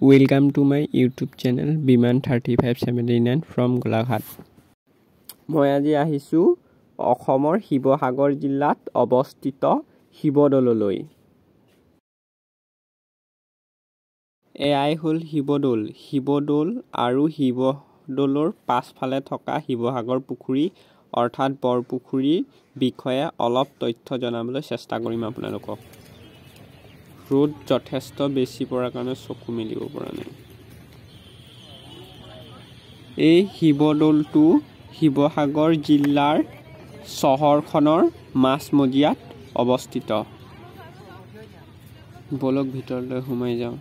Welcome to my YouTube channel Biman3579 from Golaghat. মই আজি আহিছো অসমৰ শিৱসাগৰ জিলাত অৱস্থিত শিৱদৌললৈ। এয়াই হল শিৱদৌল। শিৱদৌল আৰু শিৱদৌলৰ পাছফালে থকা শিৱসাগৰ পুখুৰী অৰ্থাৎ বৰপুখুৰীৰ বিষয়ে অলপ তথ্য জনাবলৈ চেষ্টা কৰিম আপোনালোকক। ৰ'দ যথেষ্ট বেছি পৰাৰ কাৰণে চকু মেলিব পৰা নাই। এই শিৱদৌলটো শিৱসাগৰ জিলাৰ চহৰখনৰ মাজমজিয়াত অৱস্থিত। বলক ভিতৰলৈ সোমাই যাওঁ।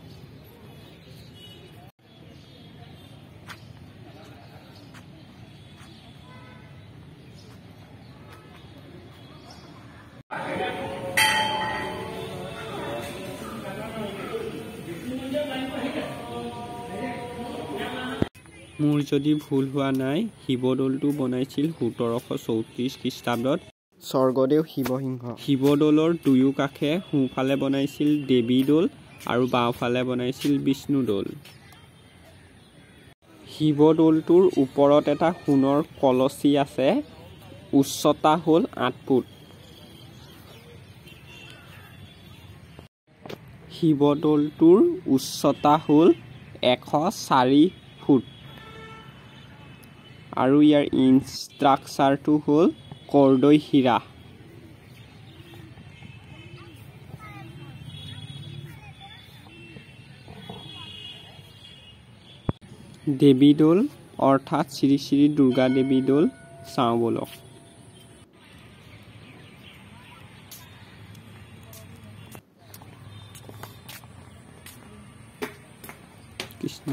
মোৰ যদি ভুল হোৱা নাই, শিৱদৌলটো বনাইছিল 1734 খ্ৰীষ্টাব্দত স্বৰ্গদেউ শিৱসিংহ। শিৱদৌলৰ দুয়ো কাষে সোঁফালে বনাইছিল দেৱী দৌল আৰু বাওঁফালে বনাইছিল বিষ্ণু দৌল। শিৱদৌলটোৰ ওপৰত এটা সোণৰ কলচী আছে, উচ্চতা হ'ল 8 ফুট। শিৱদৌলটোৰ উচ্চতা হ'ল 104 ফুট। আৰু ইয়াৰ ষ্ট্ৰাকচাৰটো হ'ল কৰ্দৈ হীৰা। দেৱী দৌল অৰ্থাৎ শ্ৰী শ্ৰী দুৰ্গা দেৱী দৌল চাওঁ বলক। কৃষ্ণ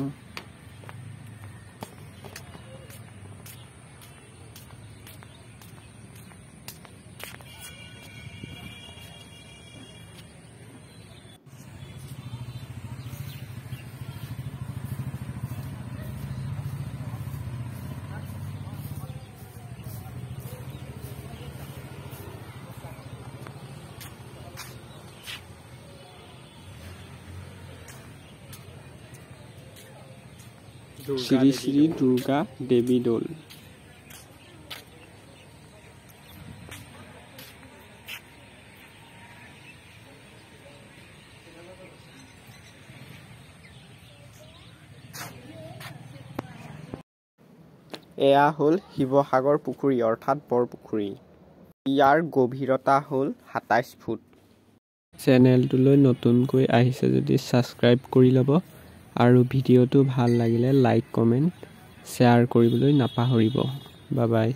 শ্ৰী শ্ৰী দুৰ্গা দেৱী দৌল। এয়া হ'ল শিৱসাগৰ পুখুৰী অৰ্থাৎ বৰপুখুৰী। ইয়াৰ গভীৰতা হ'ল 27 ফুট। চেনেলটোলৈ নতুনকৈ আহিছে যদি ছাবস্ক্ৰাইব কৰি ল'ব আৰু ভিডিঅ'টো ভাল লাগিলে লাইক কমেণ্ট শ্বেয়াৰ কৰিবলৈ নাপাহৰিব। Bye bye.